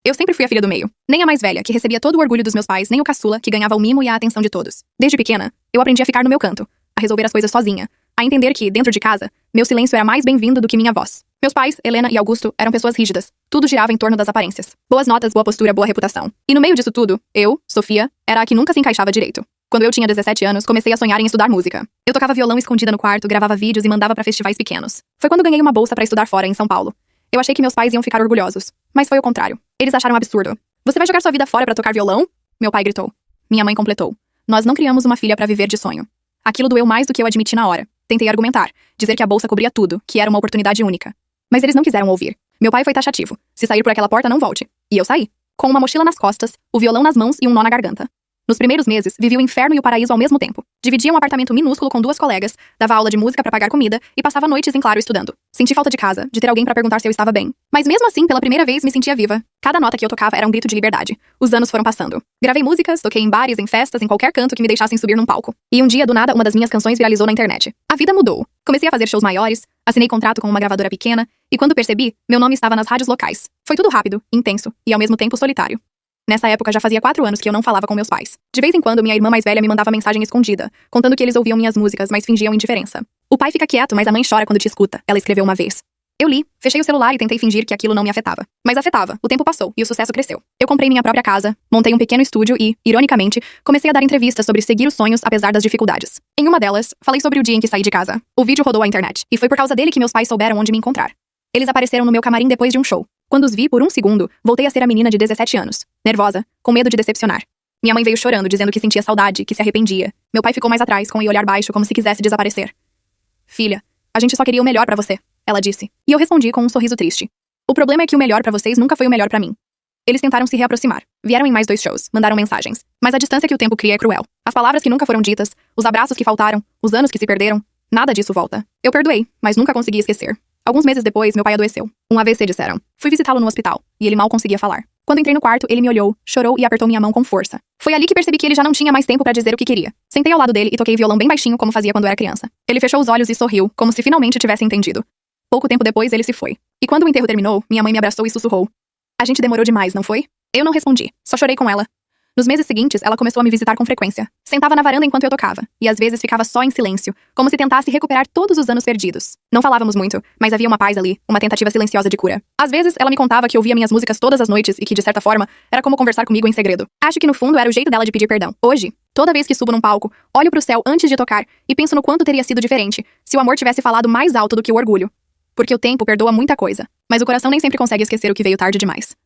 Eu sempre fui a filha do meio. Nem a mais velha, que recebia todo o orgulho dos meus pais, nem o caçula, que ganhava o mimo e a atenção de todos. Desde pequena, eu aprendi a ficar no meu canto, a resolver as coisas sozinha, a entender que, dentro de casa, meu silêncio era mais bem-vindo do que minha voz. Meus pais, Helena e Augusto, eram pessoas rígidas. Tudo girava em torno das aparências. Boas notas, boa postura, boa reputação. E no meio disso tudo, eu, Sofia, era a que nunca se encaixava direito. Quando eu tinha 17 anos, comecei a sonhar em estudar música. Eu tocava violão escondida no quarto, gravava vídeos e mandava pra festivais pequenos. Foi quando ganhei uma bolsa pra estudar fora, em São Paulo. Eu achei que meus pais iam ficar orgulhosos, mas foi o contrário. Eles acharam absurdo. Você vai jogar sua vida fora pra tocar violão? Meu pai gritou. Minha mãe completou. Nós não criamos uma filha pra viver de sonho. Aquilo doeu mais do que eu admiti na hora. Tentei argumentar, dizer que a bolsa cobria tudo, que era uma oportunidade única. Mas eles não quiseram ouvir. Meu pai foi taxativo. Se sair por aquela porta, não volte. E eu saí. Com uma mochila nas costas, o violão nas mãos e um nó na garganta. Nos primeiros meses, vivi o inferno e o paraíso ao mesmo tempo. Dividia um apartamento minúsculo com 2 colegas, dava aula de música pra pagar comida e passava noites em claro estudando. Senti falta de casa, de ter alguém pra perguntar se eu estava bem. Mas mesmo assim, pela primeira vez, me sentia viva. Cada nota que eu tocava era um grito de liberdade. Os anos foram passando. Gravei músicas, toquei em bares, em festas, em qualquer canto que me deixassem subir num palco. E um dia, do nada, uma das minhas canções viralizou na internet. A vida mudou. Comecei a fazer shows maiores, assinei contrato com uma gravadora pequena, e quando percebi, meu nome estava nas rádios locais. Foi tudo rápido, intenso e ao mesmo tempo solitário. Nessa época, já fazia 4 anos que eu não falava com meus pais. De vez em quando, minha irmã mais velha me mandava mensagem escondida, contando que eles ouviam minhas músicas, mas fingiam indiferença. O pai fica quieto, mas a mãe chora quando te escuta, ela escreveu uma vez. Eu li, fechei o celular e tentei fingir que aquilo não me afetava. Mas afetava, o tempo passou e o sucesso cresceu. Eu comprei minha própria casa, montei um pequeno estúdio e, ironicamente, comecei a dar entrevistas sobre seguir os sonhos apesar das dificuldades. Em uma delas, falei sobre o dia em que saí de casa. O vídeo rodou à internet, e foi por causa dele que meus pais souberam onde me encontrar. Eles apareceram no meu camarim depois de um show. Quando os vi por um segundo, voltei a ser a menina de 17 anos. Nervosa, com medo de decepcionar. Minha mãe veio chorando, dizendo que sentia saudade, que se arrependia. Meu pai ficou mais atrás, com o olhar baixo, como se quisesse desaparecer. Filha, a gente só queria o melhor pra você, ela disse. E eu respondi com um sorriso triste. O problema é que o melhor pra vocês nunca foi o melhor pra mim. Eles tentaram se reaproximar. Vieram em mais 2 shows, mandaram mensagens. Mas a distância que o tempo cria é cruel. As palavras que nunca foram ditas, os abraços que faltaram, os anos que se perderam, nada disso volta. Eu perdoei, mas nunca consegui esquecer. Alguns meses depois, meu pai adoeceu. Um AVC, disseram. Fui visitá-lo no hospital, e ele mal conseguia falar. Quando entrei no quarto, ele me olhou, chorou e apertou minha mão com força. Foi ali que percebi que ele já não tinha mais tempo pra dizer o que queria. Sentei ao lado dele e toquei violão bem baixinho, como fazia quando era criança. Ele fechou os olhos e sorriu, como se finalmente tivesse entendido. Pouco tempo depois, ele se foi. E quando o enterro terminou, minha mãe me abraçou e sussurrou. A gente demorou demais, não foi? Eu não respondi, só chorei com ela. Nos meses seguintes, ela começou a me visitar com frequência. Sentava na varanda enquanto eu tocava, e às vezes ficava só em silêncio, como se tentasse recuperar todos os anos perdidos. Não falávamos muito, mas havia uma paz ali, uma tentativa silenciosa de cura. Às vezes, ela me contava que ouvia minhas músicas todas as noites e que, de certa forma, era como conversar comigo em segredo. Acho que no fundo era o jeito dela de pedir perdão. Hoje, toda vez que subo num palco, olho pro céu antes de tocar e penso no quanto teria sido diferente se o amor tivesse falado mais alto do que o orgulho. Porque o tempo perdoa muita coisa, mas o coração nem sempre consegue esquecer o que veio tarde demais.